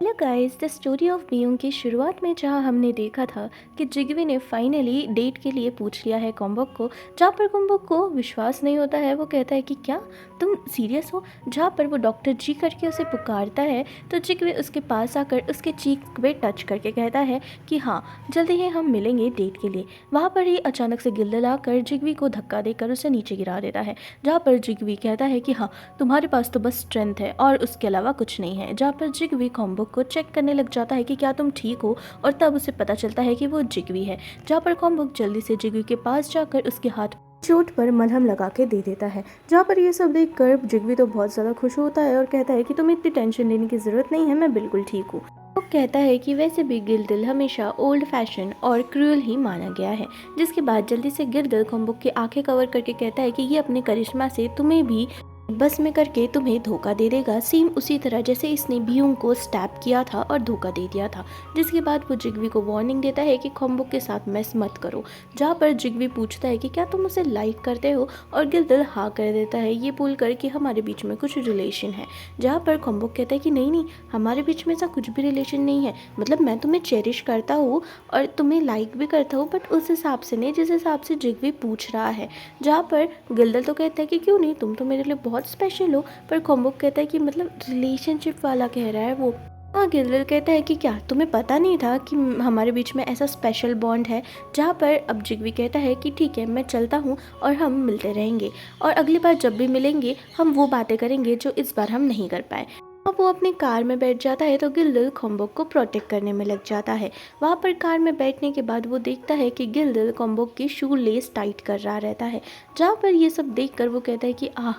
Hello guys, the story of being की शुरुआत में जहां हमने देखा था कि जिगवी ने फाइनली डेट के लिए पूछ लिया है कॉम्बोक को। जहां पर कॉम्बोक को विश्वास नहीं होता है, वो कहता है कि क्या तुम सीरियस हो। जहां पर वो डॉक्टर जी करके उसे पुकारता है तो जिगवी उसके पास आकर उसके चीक पे टच करके कहता है कि हाँ, जल्दी ही हम मिलेंगे डेट के लिए। वहाँ पर ही अचानक से गिल्दल आकर जिगवी को धक्का देकर उसे नीचे गिरा देता है। जहाँ पर जिगवी कहता है कि हाँ, तुम्हारे पास तो बस स्ट्रेंथ है और उसके अलावा कुछ नहीं है। जहाँ पर जिगवी कॉम्बोक को चेक करने लग जाता है कि क्या तुम ठीक हो, और तब उसे पता चलता है कि वो जिगवी है। जहाँ पर कॉम्बोक जल्दी से जिगवी के पास जाकर उसके हाथ चोट पर मलहम लगा के दे देता है। जहाँ पर ये सब देख कर जिगवी तो बहुत ज़्यादा खुश होता है और कहता है कि तुम्हें इतनी टेंशन लेने की ज़रूरत नहीं है, मैं बिल्कुल ठीक हूँ। वो कहता है कि वैसे भी गिल्दल हमेशा ओल्ड फैशन और क्रूअल ही माना गया है। जिसके बाद जल्दी से गिल्दल कॉम्बोक की आंखें कवर करके कहता है कि ये अपने करिश्मा से तुम्हें भी बस में करके तुम्हें धोखा दे देगा, सेम उसी तरह जैसे इसने बियूंग को स्टैप किया था और धोखा दे दिया था। जिसके बाद वो जिगवी को वार्निंग देता है कि कॉम्बोक के साथ मैस मत करो। जहाँ पर जिगवी पूछता है कि क्या तुम उसे लाइक करते हो, और गिल्दल हाँ कर देता है, ये बोल कर कि हमारे बीच में कुछ रिलेशन है। जहाँ पर कॉम्बोक कहता है कि नहीं नहीं, हमारे बीच में ऐसा कुछ भी रिलेशन नहीं है। मतलब मैं तुम्हें चेरिश करता हूँ और तुम्हें लाइक भी करता हूँ, बट उस हिसाब से नहीं जिस हिसाब से जिगवी पूछ रहा है। जहाँ पर गिल्दल तो कहता है कि क्यों नहीं, तुम तो मेरे लिए बहुत स्पेशल हो। पर कॉम्बोक कहता है कि मतलब रिलेशनशिप वाला कह रहा है वो। हाँ, गिल्दल कहता है कि क्या तुम्हें पता नहीं था कि हमारे बीच में ऐसा स्पेशल बॉन्ड है। जहाँ पर अब जिगवी कहता है कि ठीक है, मैं चलता हूँ और हम मिलते रहेंगे, और अगली बार जब भी मिलेंगे हम वो बातें करेंगे जो इस बार हम नहीं कर पाए। अब वो अपनी कार में बैठ जाता है तो गिल्दल कॉम्बोक को प्रोटेक्ट करने में लग जाता है। वहाँ पर कार में बैठने के बाद वो देखता है कि गिल्दल कॉम्बोक की शू लेस टाइट कर रहा रहता है। जहाँ पर ये सब देखकर वो कहता है कि आह,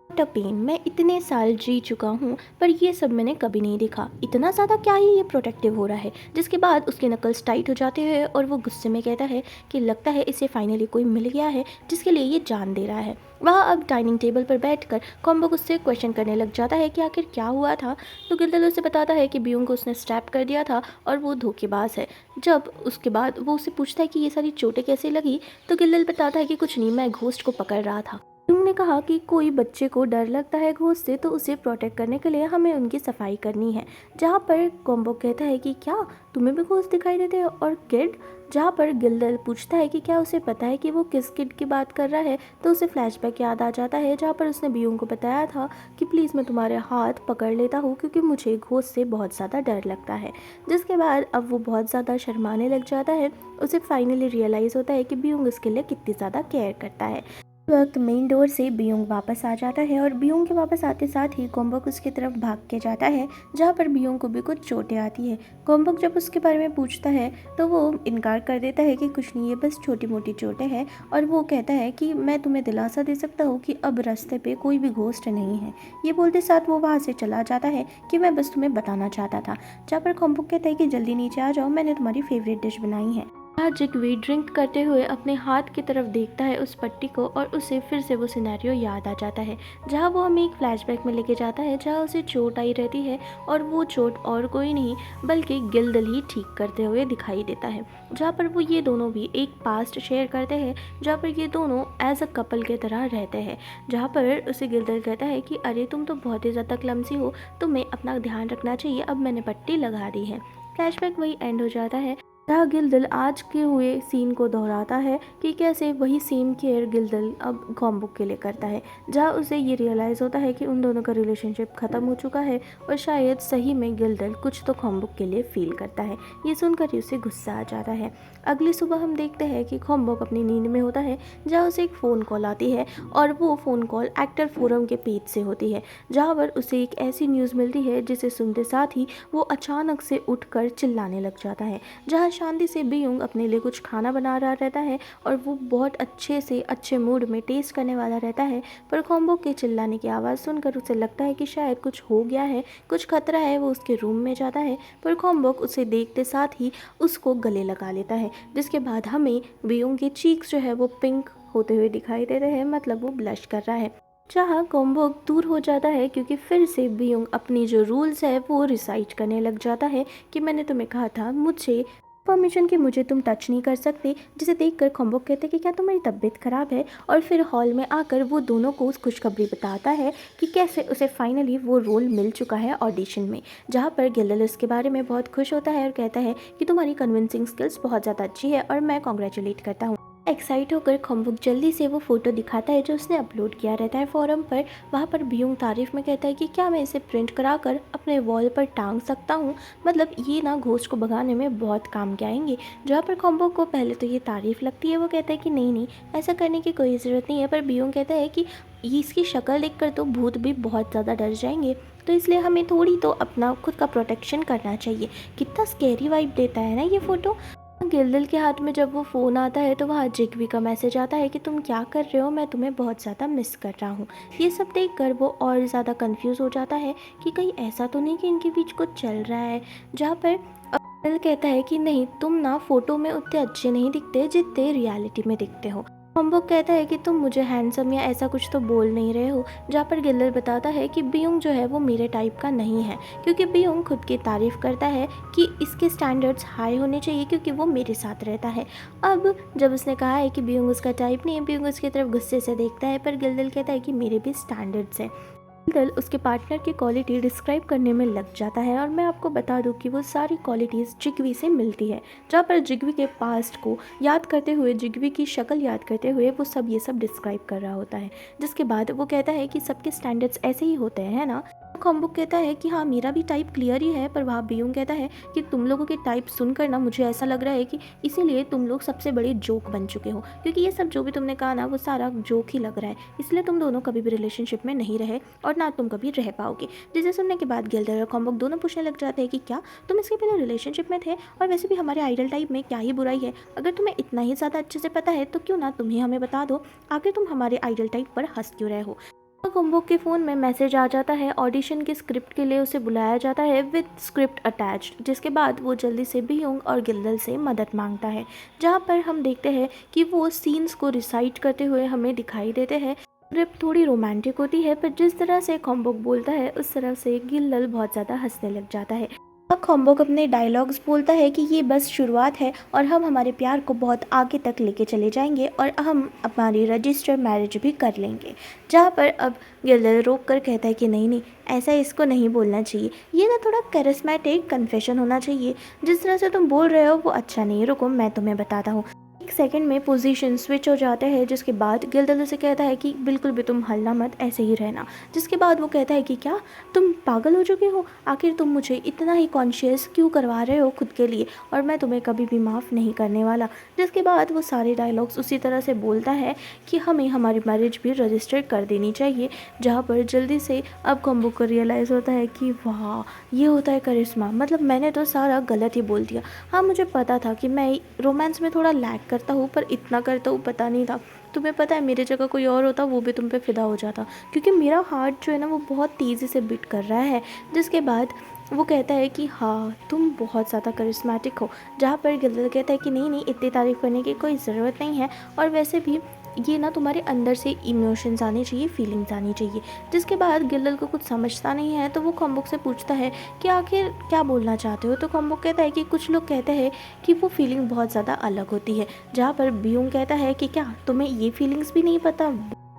व्हाट अ पेन, मैं इतने साल जी चुका हूँ पर ये सब मैंने कभी नहीं देखा, इतना ज़्यादा क्या ही ये प्रोटेक्टिव हो रहा है। जिसके बाद उसके नकल्स टाइट हो जाते हैं और वो गुस्से में कहता है कि लगता है इसे फाइनली कोई मिल गया है जिसके लिए ये जान दे रहा है। वह अब डाइनिंग टेबल पर बैठकर कॉम्बोक उससे क्वेश्चन करने लग जाता है कि आखिर क्या हुआ था। तो गिल्दल उसे बताता है कि बियोंग को उसने स्टैप कर दिया था और वो धोखेबाज है। जब उसके बाद वो उसे पूछता है कि ये सारी चोटें कैसे लगी, तो गिल्दल बताता है कि कुछ नहीं, मैं घोस्ट को पकड़ रहा था। तुमने कहा कि कोई बच्चे को डर लगता है घोस्ट से, तो उसे प्रोटेक्ट करने के लिए हमें उनकी सफाई करनी है। जहाँ पर कॉम्बोक कहता है कि क्या तुम्हें भी घोस्ट दिखाई देते हैं और किड। जहाँ पर गिल्दल पूछता है कि क्या उसे पता है कि वो किस किड की बात कर रहा है, तो उसे फ्लैशबैक याद आ जाता है जहाँ पर उसने बियोंग को बताया था कि प्लीज़ मैं तुम्हारे हाथ पकड़ लेता हूँ क्योंकि मुझे घोस्ट से बहुत ज़्यादा डर लगता है। जिसके बाद अब वो बहुत ज़्यादा शर्माने लग जाता है। उसे फाइनली रियलाइज़ होता है कि बियोंग उसके लिए कितनी ज़्यादा केयर करता है। वक्त मेन डोर से बियोंग वापस आ जाता है और बियोंग के वापस आते साथ ही कॉम्बोक उसकी तरफ भाग के जाता है, जहाँ पर बियोंग को भी कुछ चोटें आती है। कॉम्बोक जब उसके बारे में पूछता है तो वो इनकार कर देता है कि कुछ नहीं, ये बस छोटी मोटी चोटें हैं, और वो कहता है कि मैं तुम्हें दिलासा दे सकता हूँ कि अब रास्ते पे कोई भी घोस्ट नहीं है। ये बोलते साथ वो वहाँ से चला जाता है कि मैं बस तुम्हें बताना चाहता था। जहाँ पर कॉम्बोक कहता है कि जल्दी नीचे आ जाओ, मैंने तुम्हारी फेवरेट डिश बनाई है। आज जिगवी ड्रिंक करते हुए अपने हाथ की तरफ देखता है उस पट्टी को, और उसे फिर से वो सिनेरियो याद आ जाता है जहाँ वो हमें एक फ्लैशबैक में लेके जाता है जहाँ उसे चोट आई रहती है, और वो चोट और कोई नहीं बल्कि गिल्दल ही ठीक करते हुए दिखाई देता है। जहाँ पर वो ये दोनों भी एक पास्ट शेयर करते हैं, जहाँ पर ये दोनों एज अ कपल के तरह रहते हैं। जहाँ पर उसे गिल्दल कहता है कि अरे तुम तो बहुत ही ज़्यादा क्लमसी हो, तुम्हें अपना ध्यान रखना चाहिए, अब मैंने पट्टी लगा दी है। फ्लैशबैक वही एंड हो जाता है जहाँ गिल्दल आज के हुए सीन को दोहराता है कि कैसे वही सेम केयर गिल्दल अब कॉम्बोक के लिए करता है। जहाँ उसे ये रियलाइज़ होता है कि उन दोनों का रिलेशनशिप ख़त्म हो चुका है और शायद सही में गिल्दल कुछ तो कॉम्बोक के लिए फील करता है। ये सुनकर ही उसे गुस्सा आ जाता है। अगली सुबह हम देखते हैं कि कॉम्बोक अपनी नींद में होता है, जहाँ उसे एक फ़ोन कॉल आती है, और वो फ़ोन कॉल एक्टर फोरम के पेज से होती है, जहाँ पर उसे एक ऐसी न्यूज़ मिलती है जिसे सुनते साथ ही वो अचानक से उठकर चिल्लाने लग जाता है। जहाँ शांति से बियोंग अपने लिए कुछ खाना बना रहा रहता है और वो बहुत अच्छे से अच्छे मूड में टेस्ट करने वाला रहता है, पर कॉम्बोक के चिल्लाने की आवाज़ सुनकर उसे लगता है कि शायद कुछ हो गया है, कुछ खतरा है। वो उसके रूम में जाता है, पर कॉम्बोक उसे देखते साथ ही उसको गले लगा लेता है। जिसके बाद हमें बियोंग के चीक्स जो है वो पिंक होते हुए दिखाई दे रहे हैं, मतलब वो ब्लश कर रहा है। जहाँ कॉम्बोक दूर हो जाता है क्योंकि फिर से बियोंग अपनी जो रूल्स है वो रिसाइट करने लग जाता है कि मैंने तुम्हें कहा था मुझे परमिशन कि मुझे तुम टच नहीं कर सकते, जिसे देखकर खम्बोक कहते हैं कि क्या तुम्हारी तबीयत ख़राब है। और फिर हॉल में आकर वो दोनों को उस खुशखबरी बताता है कि कैसे उसे फाइनली वो रोल मिल चुका है ऑडिशन में, जहाँ पर गिल्डल इसके बारे में बहुत खुश होता है और कहता है कि तुम्हारी कन्विंसिंग स्किल्स बहुत ज़्यादा अच्छी है और मैं कॉन्ग्रेचुलेट करता हूँ। एक्साइट होकर खम्बुक जल्दी से वो फ़ोटो दिखाता है जो उसने अपलोड किया रहता है फोरम पर। वहाँ पर बियोंग तारीफ में कहता है कि क्या मैं इसे प्रिंट कराकर अपने वॉल पर टांग सकता हूँ, मतलब ये ना घोस्ट को भगाने में बहुत काम के आएंगे। जहाँ पर खम्बुक को पहले तो ये तारीफ लगती है, वो कहता है कि नहीं नहीं, ऐसा करने की कोई ज़रूरत नहीं है। पर बियोंग कहता है कि ये इसकी शक्ल देखकर तो भूत भी बहुत ज़्यादा डर जाएंगे, तो इसलिए हमें थोड़ी तो अपना खुद का प्रोटेक्शन करना चाहिए। कितना स्कैरी वाइब देता है ना ये फ़ोटो। गिल्डल के हाथ में जब वो फ़ोन आता है तो वहाँ जिग्वी का मैसेज आता है कि तुम क्या कर रहे हो, मैं तुम्हें बहुत ज़्यादा मिस कर रहा हूँ। ये सब देखकर वो और ज़्यादा कंफ्यूज हो जाता है कि कहीं ऐसा तो नहीं कि इनके बीच कुछ चल रहा है। जहाँ पर गिल्डल कहता है कि नहीं, तुम ना फ़ोटो में उतने अच्छे नहीं दिखते जितने रियलिटी में दिखते हो। खम्बुक कहता है कि तुम मुझे हैंडसम या ऐसा कुछ तो बोल नहीं रहे हो। जहाँ पर गिल्डल बताता है कि बियोंग जो है वो मेरे टाइप का नहीं है, क्योंकि बियोंग खुद की तारीफ़ करता है कि इसके स्टैंडर्ड्स हाई होने चाहिए क्योंकि वो मेरे साथ रहता है। अब जब उसने कहा है कि बियोंग उसका टाइप नहीं है, बियोंग उसकी तरफ गुस्से से देखता है, पर गिल्डल कहता है कि मेरे भी स्टैंडर्ड्स हैं। गिल्डल उसके पार्टनर की क्वालिटी डिस्क्राइब करने में लग जाता है और मैं आपको बता दूं कि वो सारी क्वालिटीज़ जिग्वी से मिलती है। जहाँ पर जिग्वी के पास्ट को याद करते हुए, जिग्वी की शक्ल याद करते हुए वो सब ये सब डिस्क्राइब कर रहा होता है। जिसके बाद वो कहता है कि सबके स्टैंडर्ड्स ऐसे ही होते हैं, है ना। खम्बुक कहता है कि हाँ, मेरा भी टाइप क्लियर ही है। पर वहाँ बियोंग कहता है कि तुम लोगों के टाइप सुनकर ना मुझे ऐसा लग रहा है कि इसीलिए तुम लोग सबसे बड़े जोक बन चुके हो, क्योंकि ये सब जो भी तुमने कहा ना वो सारा जोक ही लग रहा है, इसलिए तुम दोनों कभी भी रिलेशनशिप में नहीं रहे और ना तुम कभी रह पाओगे। जिसे सुनने के बाद गिल्डर और खम्बुक दोनों पूछने लग जाते हैं कि क्या तुम इसके पहले रिलेशनशिप में थे, और वैसे भी हमारे आइडल टाइप में क्या ही बुराई है। अगर तुम्हें इतना ही ज़्यादा अच्छे से पता है तो क्यों ना तुम ही हमें बता दो, आखिर तुम हमारे आइडल टाइप पर हंस क्यों रहे हो। खम्बुक के फ़ोन में मैसेज आ जाता है, ऑडिशन की स्क्रिप्ट के लिए उसे बुलाया जाता है विद स्क्रिप्ट अटैच्ड। जिसके बाद वो जल्दी से बियोंग और गिल्डल से मदद मांगता है, जहाँ पर हम देखते हैं कि वो सीन्स को रिसाइट करते हुए हमें दिखाई देते हैं। स्क्रिप्ट थोड़ी रोमांटिक होती है, पर जिस तरह से खम्बुक बोलता है उस तरह से गिल्डल बहुत ज़्यादा हंसने लग जाता है। अब खम्बुक अपने डायलॉग्स बोलता है कि ये बस शुरुआत है और हम हमारे प्यार को बहुत आगे तक लेके चले जाएंगे और हम हमारी रजिस्टर मैरिज भी कर लेंगे। जहाँ पर अब गिल्डल रोक कर कहता है कि नहीं नहीं, ऐसा इसको नहीं बोलना चाहिए, ये ना थोड़ा करिस्मेटिक कन्फेशन होना चाहिए। जिस तरह से तुम बोल रहे हो वो अच्छा नहीं है, रुको मैं तुम्हें बताता हूँ। एक सेकंड में पोजीशन स्विच हो जाता है, जिसके बाद गिल्डल उसे कहता है कि बिल्कुल भी तुम हलना मत, ऐसे ही रहना। जिसके बाद वो कहता है कि क्या तुम पागल हो चुके हो, आखिर तुम मुझे इतना ही कॉन्शियस क्यों करवा रहे हो खुद के लिए, और मैं तुम्हें कभी भी माफ़ नहीं करने वाला। जिसके बाद वो सारे डायलॉग्स उसी तरह से बोलता है कि हमें हमारी मैरिज भी रजिस्टर कर देनी चाहिए। जहाँ पर जल्दी से अब खम्बुक को रियलाइज़ होता है कि वाह, ये होता है करिश्मा, मतलब मैंने तो सारा गलत ही बोल दिया। हाँ, मुझे पता था कि मैं रोमांस में थोड़ा लैग करता हूँ, पर इतना करता हूँ पता नहीं था। तुम्हें पता है मेरी जगह कोई और होता वो भी तुम पे फिदा हो जाता, क्योंकि मेरा हार्ट जो है ना वो बहुत तेज़ी से बीट कर रहा है। जिसके बाद वो कहता है कि हाँ, तुम बहुत ज़्यादा करिश्मेटिक हो। जहाँ पर गिल्डल कहता है कि नहीं नहीं, इतनी तारीफ़ करने की कोई ज़रूरत नहीं है, और वैसे भी ये ना तुम्हारे अंदर से इमोशंस आने चाहिए, फीलिंग्स आनी चाहिए। जिसके बाद गिल्डल को कुछ समझता नहीं है, तो वो खम्बुक से पूछता है कि आखिर क्या बोलना चाहते हो। तो खम्बुक कहता है कि कुछ लोग कहते हैं कि वो फीलिंग बहुत ज़्यादा अलग होती है। जहाँ पर बियोंग कहता है कि क्या तुम्हें ये फीलिंग्स भी नहीं पता।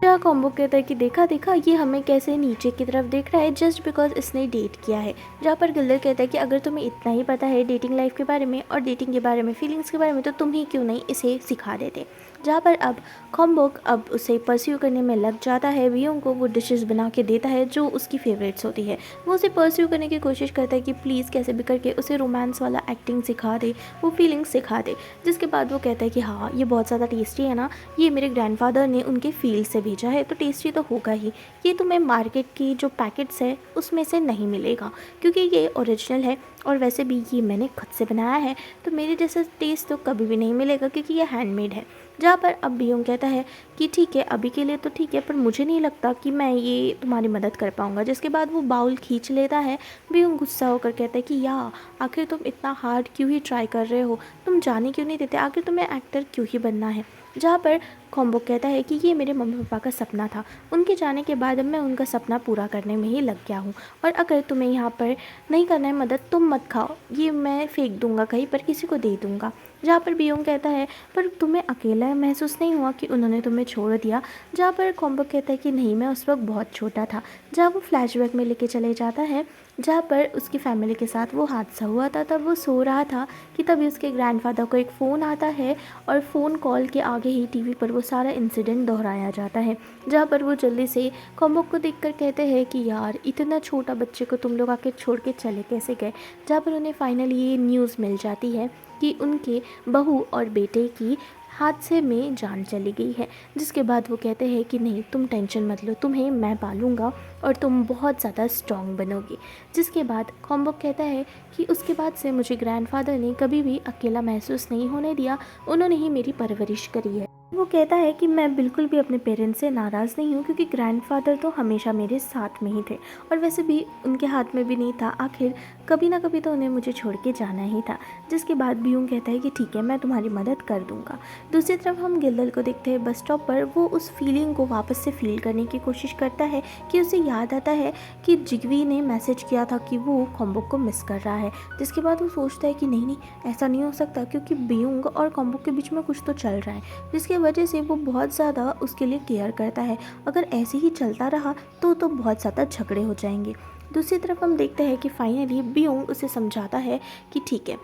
जहाँ खम्बुक कहता है कि देखा देखा, ये हमें कैसे नीचे की तरफ देख रहा है जस्ट बिकॉज इसने डेट किया है। जहाँ पर गिल्डल कहता है कि अगर तुम्हें इतना ही पता है डेटिंग लाइफ के बारे में और डेटिंग के बारे में, फीलिंग्स के बारे में, तो तुम ही क्यों नहीं इसे सिखा देते। जहाँ पर अब खम्बुक अब उसे परस्यू करने में लग जाता है। बियोंग को वो डिशेस बना के देता है जो उसकी फेवरेट्स होती है। वो उसे परस्यू करने की कोशिश करता है कि प्लीज़ कैसे भी करके उसे रोमांस वाला एक्टिंग सिखा दे, वो फीलिंग्स सिखा दे। जिसके बाद वो कहता है कि हाँ, ये बहुत ज़्यादा टेस्टी है ना, ये मेरे ग्रैंडफादर ने उनके फील्ड से भेजा है, तो टेस्टी तो होगा ही। ये तुम्हें मार्केट की जो पैकेट्स है उसमें से नहीं मिलेगा, क्योंकि ये ओरिजिनल है, और वैसे भी ये मैंने खुद से बनाया है, तो मेरे जैसा टेस्ट तो कभी भी नहीं मिलेगा क्योंकि ये हैंडमेड है। जहाँ पर अब बियोंग कहता है कि ठीक है, अभी के लिए तो ठीक है, पर मुझे नहीं लगता कि मैं ये तुम्हारी मदद कर पाऊँगा। जिसके बाद वो बाउल खींच लेता है। बियोंग गुस्सा होकर कहता है कि या आखिर तुम इतना हार्ड क्यों ही ट्राई कर रहे हो, तुम जाने क्यों नहीं देते, आखिर तुम्हें एक्टर क्यों ही बनना है। जहाँ पर कॉम्बो कहता है कि ये मेरे मम्मी पापा का सपना था, उनके जाने के बाद अब मैं उनका सपना पूरा करने में ही लग गया हूँ, और अगर तुम्हें यहाँ पर नहीं करना है मदद, तुम मत खाओ, ये मैं फेंक दूंगा कहीं पर, किसी को दे दूंगा। जहाँ पर बियोंग कहता है पर तुम्हें अकेला महसूस नहीं हुआ कि उन्होंने तुम्हें छोड़ दिया? जहाँ पर कॉम्बो कहता है कि नहीं, मैं उस वक्त बहुत छोटा था। जहाँ वो फ्लैशबैक में लेके चले जाता है जहाँ पर उसकी फैमिली के साथ वो हादसा हुआ था, तब वो सो रहा था कि तभी उसके ग्रैंडफादर को एक फ़ोन आता है, और फ़ोन कॉल के आगे ही टीवी पर वो सारा इंसिडेंट दोहराया जाता है। जहाँ पर वो जल्दी से कॉम्बो को देखकर कहते हैं कि यार, इतना छोटा बच्चे को तुम लोग आके छोड़ के चले कैसे गए? जहाँ पर उन्हें फाइनली ये न्यूज़ मिल जाती है कि उनके बहू और बेटे की हादसे में जान चली गई है। जिसके बाद वो कहते हैं कि नहीं, तुम टेंशन मत लो, तुम्हें मैं पालूंगा और तुम बहुत ज़्यादा स्ट्रॉन्ग बनोगी। जिसके बाद कॉम्बो कहता है कि उसके बाद से मुझे ग्रैंडफादर ने कभी भी अकेला महसूस नहीं होने दिया, उन्होंने ही मेरी परवरिश करी है। वो कहता है कि मैं बिल्कुल भी अपने पेरेंट्स से नाराज़ नहीं हूँ, क्योंकि ग्रैंडफादर तो हमेशा मेरे साथ में ही थे, और वैसे भी उनके हाथ में भी नहीं था, आखिर कभी ना कभी तो उन्हें मुझे छोड़ के जाना ही था। जिसके बाद बियोंग कहता है कि ठीक है, मैं तुम्हारी मदद कर दूंगा। दूसरी तरफ हम गिल्दल को देखते हैं बस स्टॉप पर। वो उस फीलिंग को वापस से फील करने की कोशिश करता है कि उसे याद आता है कि जिग्वी ने मैसेज किया था कि वो कॉम्बो को मिस कर रहा है। जिसके बाद वो सोचता है कि नहीं नहीं, ऐसा नहीं हो सकता, क्योंकि बियोंग और कॉम्बो के बीच में कुछ तो चल रहा है, जिसकी वजह से वो बहुत ज़्यादा उसके लिए केयर करता है। अगर ऐसे ही चलता रहा तो बहुत ज़्यादा झगड़े हो जाएंगे। दूसरी तरफ हम देखते हैं कि फाइनली बियोंग उसे समझाता है कि ठीक है,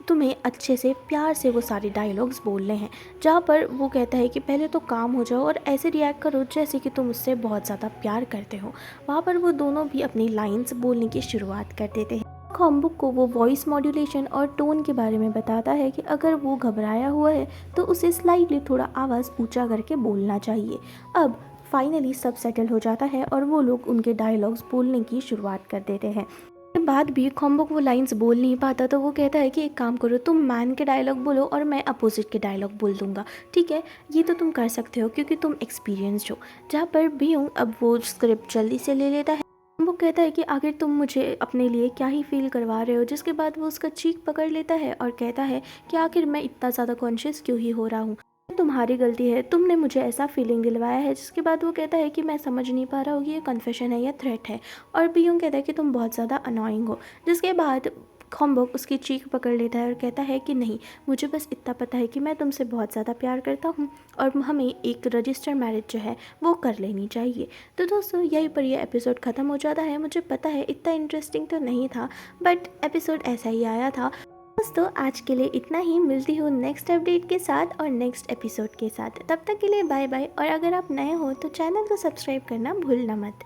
तुम्हें अच्छे से प्यार से वो सारे डायलॉग्स बोलने हैं। जहाँ पर वो कहता है कि पहले तो काम हो जाओ और ऐसे रिएक्ट करो जैसे कि तुम उससे बहुत ज़्यादा प्यार करते हो। वहाँ पर वो दोनों भी अपनी लाइंस बोलने की शुरुआत कर देते हैं। कॉम्बुक को वो वॉइस मॉड्यूलेशन और टोन के बारे में बताता है कि अगर वो घबराया हुआ है तो उसे स्लाइटली थोड़ा आवाज़ ऊंचा करके बोलना चाहिए। अब फाइनली सब सेटल हो जाता है और वो लोग उनके डायलॉग्स बोलने की शुरुआत कर देते हैं। के बाद भी कॉम्बुक वो लाइंस बोल नहीं पाता, तो वो कहता है कि एक काम करो, तुम मैन के डायलॉग बोलो और मैं अपोजिट के डायलॉग बोल दूंगा। ठीक है, ये तो तुम कर सकते हो क्योंकि तुम एक्सपीरियंस्ड हो। जहाँ पर भी हूँ अब वो स्क्रिप्ट जल्दी से ले लेता है। वो कहता है कि आखिर तुम मुझे अपने लिए क्या ही फील करवा रहे हो। जिसके बाद वो उसका चीक पकड़ लेता है और कहता है कि आखिर मैं इतना ज़्यादा कॉन्शियस क्यों ही हो रहा हूँ, तुम्हारी गलती है, तुमने मुझे ऐसा फीलिंग दिलवाया है। जिसके बाद वो कहता है कि मैं समझ नहीं पा रहा हूँ कि ये कन्फेशन है या थ्रेट है, और बियोंग कहता है कि तुम बहुत ज़्यादा अनोइंग हो। जिसके बाद खॉम्बोक उसकी चीख पकड़ लेता है और कहता है कि नहीं, मुझे बस इतना पता है कि मैं तुमसे बहुत ज़्यादा प्यार करता हूँ और हमें एक रजिस्टर मैरिज जो है वो कर लेनी चाहिए। तो दोस्तों, यहीं पर यह एपिसोड ख़त्म हो जाता है। मुझे पता है इतना इंटरेस्टिंग तो नहीं था, बट एपिसोड ऐसा ही आया था। दोस्तों, आज के लिए इतना ही। मिलती हूँ नेक्स्ट अपडेट के साथ और नेक्स्ट एपिसोड के साथ। तब तक के लिए बाय बाय, और अगर आप नए हो तो चैनल को सब्सक्राइब करना भूलना मत।